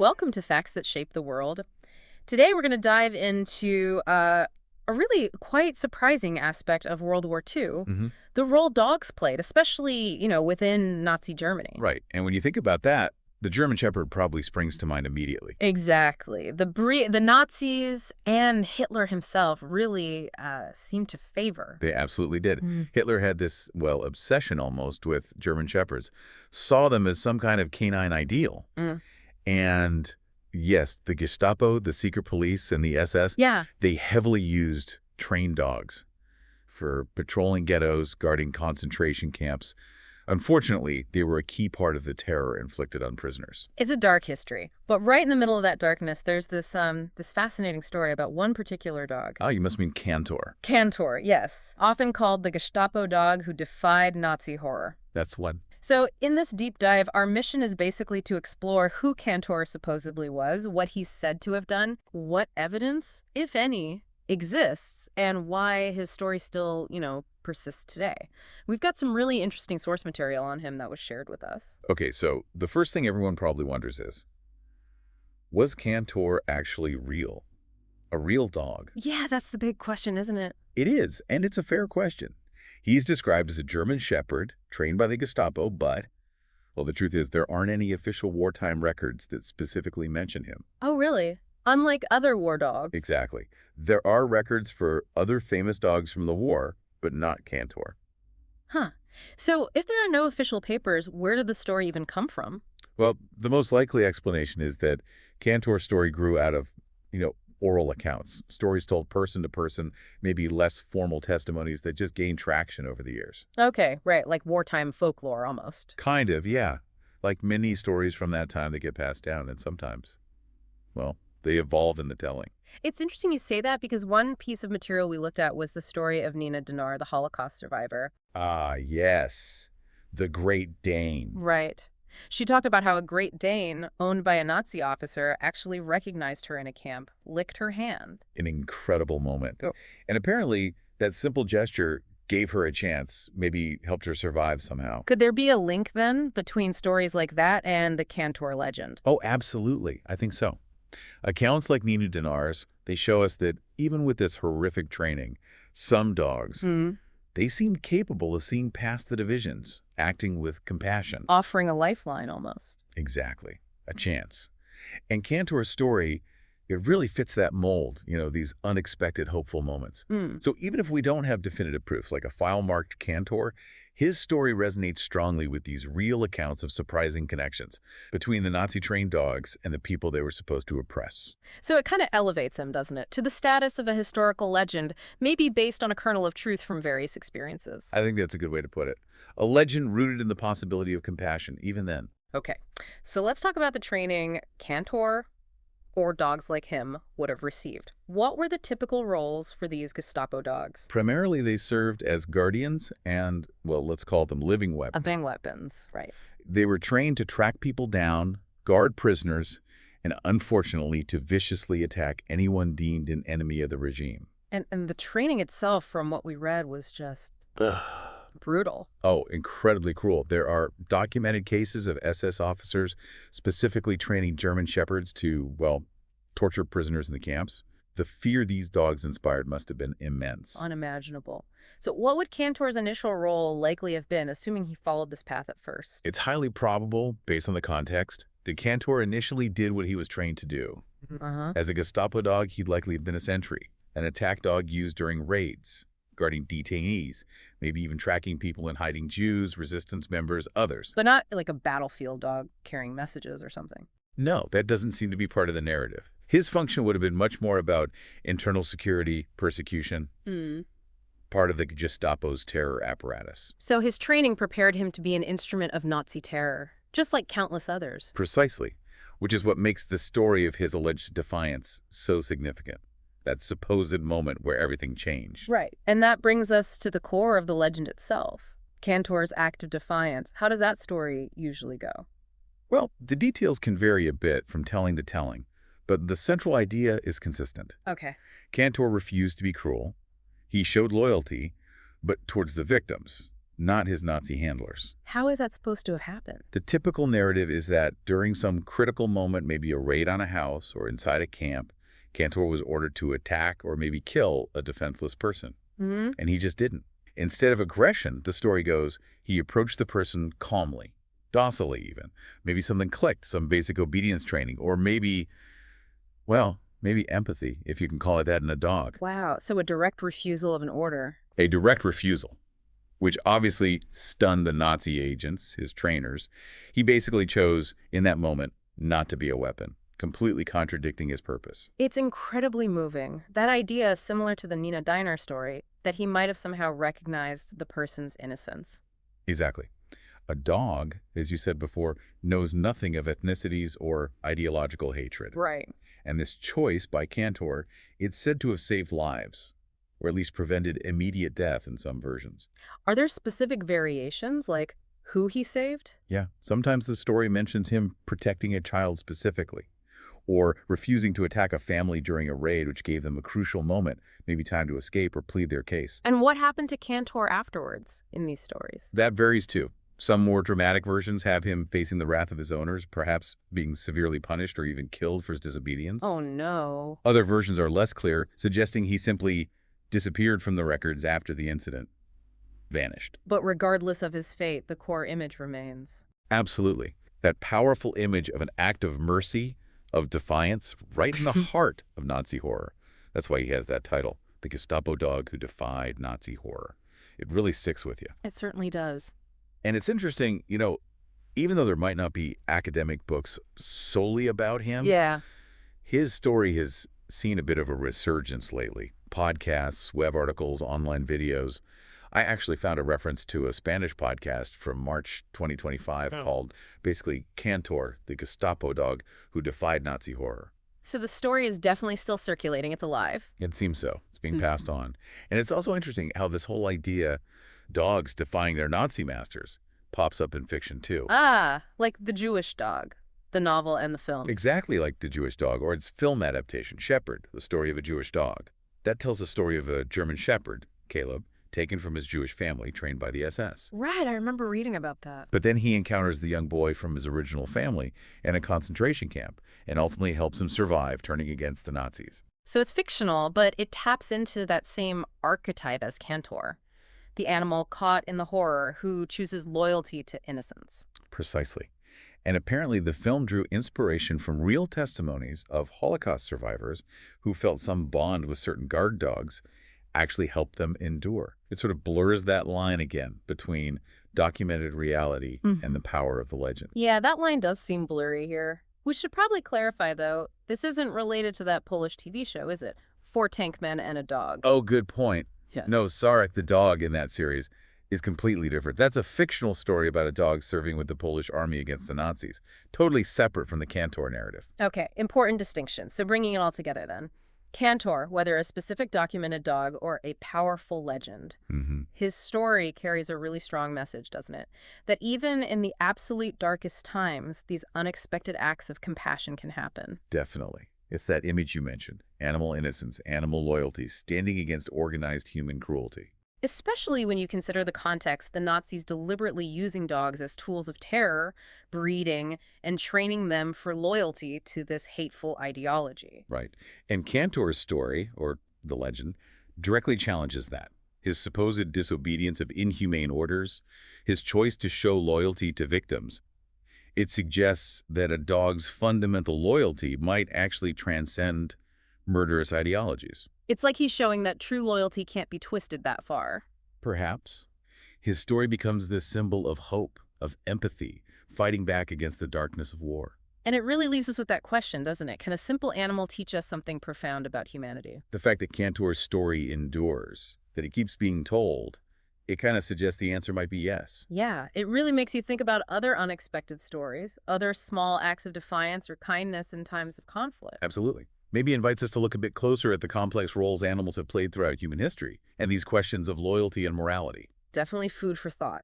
welcome to Facts That Shape the World. Today we're going to dive into a really quite surprising aspect of World War II, hmm the role dogs played, especially, within Nazi Germany. Right. And when you think about that, the German Shepherd probably springs to mind immediately. Exactly. The Nazis and Hitler himself really seemed to favor. They absolutely did. Mm. Hitler had this, well, obsession almost with German Shepherds, saw them as some kind of canine ideal. Mm. And yes, the Gestapo, the secret police, and the SS, Yeah. they heavily used trained dogs for patrolling ghettos, guarding concentration camps. Unfortunately, they were a key part of the terror inflicted on prisoners. It's a dark history, but right in the middle of that darkness, there's this fascinating story about one particular dog. Oh, you must mean Kantor. Kantor, yes, often called the Gestapo dog who defied Nazi horror. That's one. So in this deep dive, our mission is basically to explore who Kantor supposedly was, what he's said to have done, what evidence, if any, exists, and why his story still, persists today. We've got some really interesting source material on him that was shared with us. Okay, so the first thing everyone probably wonders is, was Kantor actually real? A real dog? Yeah, that's the big question, isn't it? It is, and it's a fair question. He's described as a German Shepherd, trained by the Gestapo, but, well, the truth is there aren't any official wartime records that specifically mention him. Oh, really? Unlike other war dogs. Exactly. There are records for other famous dogs from the war, but not Kantor. Huh. So if there are no official papers, where did the story even come from? Well, the most likely explanation is that Kantor's story grew out of, oral accounts, stories told person to person, maybe less formal testimonies that just gained traction over the years. Okay, right, like wartime folklore almost. Kind of, yeah. Like many stories from that time that get passed down, and sometimes, well, they evolve in the telling. It's interesting you say that because one piece of material we looked at was the story of Nina Dinar, the Holocaust survivor. Ah, yes. The Great Dane. Right. She talked about how a Great Dane, owned by a Nazi officer, actually recognized her in a camp, licked her hand. An incredible moment. Oh. And apparently, that simple gesture gave her a chance, maybe helped her survive somehow. Could there be a link, then, between stories like that and the Kantor legend? Oh, absolutely. I think so. Accounts like Nina Dinar's, they show us that even with this horrific training, some dogs, Hmm. they seemed capable of seeing past the divisions, acting with compassion. Offering a lifeline, almost. Exactly. A chance. And Cantor's story, it really fits that mold, these unexpected hopeful moments. Hmm. So even if we don't have definitive proof, like a file-marked Kantor, his story resonates strongly with these real accounts of surprising connections between the Nazi-trained dogs and the people they were supposed to oppress. So it kind of elevates him, doesn't it, to the status of a historical legend, maybe based on a kernel of truth from various experiences. I think that's a good way to put it. A legend rooted in the possibility of compassion, even then. Okay, so let's talk about the training Kantor or dogs like him would have received. What were the typical roles for these Gestapo dogs? Primarily, they served as guardians and, well, let's call them living weapons. Bang weapons, right. They were trained to track people down, guard prisoners, and unfortunately to viciously attack anyone deemed an enemy of the regime. And the training itself, from what we read, was just brutal. Oh, incredibly cruel. There are documented cases of SS officers specifically training German Shepherds to, well, torture prisoners in the camps. The fear these dogs inspired must have been immense. Unimaginable. So what would Kantor's initial role likely have been, assuming he followed this path at first? It's highly probable, based on the context, that Kantor initially did what he was trained to do. Uh-huh. As a Gestapo dog, he'd likely have been a sentry, an attack dog used during raids, guarding detainees, maybe even tracking people and hiding Jews, resistance members, others. But not like a battlefield dog carrying messages or something. No, that doesn't seem to be part of the narrative. His function would have been much more about internal security, persecution, part of the Gestapo's terror apparatus. So his training prepared him to be an instrument of Nazi terror, just like countless others. Precisely, which is what makes the story of his alleged defiance so significant. That supposed moment where everything changed. Right. And that brings us to the core of the legend itself. Kantor's act of defiance. How does that story usually go? Well, the details can vary a bit from telling to telling, but the central idea is consistent. Okay. Kantor refused to be cruel. He showed loyalty, but towards the victims, not his Nazi handlers. How is that supposed to have happened? The typical narrative is that during some critical moment, maybe a raid on a house or inside a camp, Kantor was ordered to attack or maybe kill a defenseless person. Hmm. And he just didn't. Instead of aggression, the story goes, he approached the person calmly, docilely even. Maybe something clicked, some basic obedience training, or maybe, well, maybe empathy, if you can call it that in a dog. Wow, so a direct refusal of an order. A direct refusal, which obviously stunned the Nazi agents, his trainers. He basically chose, in that moment, not to be a weapon, completely contradicting his purpose. It's incredibly moving. That idea is similar to the Nina Diner story, that he might have somehow recognized the person's innocence. Exactly. A dog, as you said before, knows nothing of ethnicities or ideological hatred. Right. And this choice by Kantor, it's said to have saved lives, or at least prevented immediate death in some versions. Are there specific variations, like who he saved? Yeah, sometimes the story mentions him protecting a child specifically, or refusing to attack a family during a raid which gave them a crucial moment, maybe time to escape or plead their case. And what happened to Kantor afterwards in these stories? That varies too. Some more dramatic versions have him facing the wrath of his owners, perhaps being severely punished or even killed for his disobedience. Oh, no. Other versions are less clear, suggesting he simply disappeared from the records after the incident, vanished. But regardless of his fate, the core image remains. Absolutely. That powerful image of an act of mercy, of defiance, right in the heart of Nazi horror. That's why he has that title, the Gestapo dog who defied Nazi horror. It really sticks with you. It certainly does. And it's interesting, even though there might not be academic books solely about him, Yeah. his story has seen a bit of a resurgence lately. Podcasts, web articles, online videos. I actually found a reference to a Spanish podcast from March 2025 called basically Kantor, the Gestapo dog who defied Nazi horror. So the story is definitely still circulating. It's alive. It seems so. It's being passed on. And it's also interesting how this whole idea, dogs defying their Nazi masters, pops up in fiction too. Ah, like The Jewish Dog, the novel and the film. Exactly like The Jewish Dog, or its film adaptation, Shepherd, the story of a Jewish dog. That tells the story of a German shepherd, Caleb, taken from his Jewish family, trained by the SS. Right, I remember reading about that. But then he encounters the young boy from his original family in a concentration camp and ultimately helps him survive, turning against the Nazis. So it's fictional, but it taps into that same archetype as Kantor, the animal caught in the horror who chooses loyalty to innocence. Precisely. And apparently the film drew inspiration from real testimonies of Holocaust survivors who felt some bond with certain guard dogs actually helped them endure. It sort of blurs that line again between documented reality and the power of the legend. Yeah, that line does seem blurry here. We should probably clarify, though, this isn't related to that Polish TV show, is it? 4 tank men and a dog. Oh, good point. Yeah. No, Sarek, the dog in that series, is completely different. That's a fictional story about a dog serving with the Polish army against the Nazis. Totally separate from the Kantor narrative. Okay, important distinction. So bringing it all together then. Kantor, whether a specific documented dog or a powerful legend, his story carries a really strong message, doesn't it? That even in the absolute darkest times, these unexpected acts of compassion can happen. Definitely. It's that image you mentioned, animal innocence, animal loyalty, standing against organized human cruelty. Especially when you consider the context, the Nazis deliberately using dogs as tools of terror, breeding, and training them for loyalty to this hateful ideology. Right. And Kantor's story, or the legend, directly challenges that. His supposed disobedience of inhumane orders, his choice to show loyalty to victims. It suggests that a dog's fundamental loyalty might actually transcend murderous ideologies. It's like he's showing that true loyalty can't be twisted that far. Perhaps. His story becomes this symbol of hope, of empathy, fighting back against the darkness of war. And it really leaves us with that question, doesn't it? Can a simple animal teach us something profound about humanity? The fact that Kantor's story endures, that it keeps being told, it kind of suggests the answer might be yes. Yeah, it really makes you think about other unexpected stories, other small acts of defiance or kindness in times of conflict. Absolutely. Maybe invites us to look a bit closer at the complex roles animals have played throughout human history and these questions of loyalty and morality. Definitely food for thought.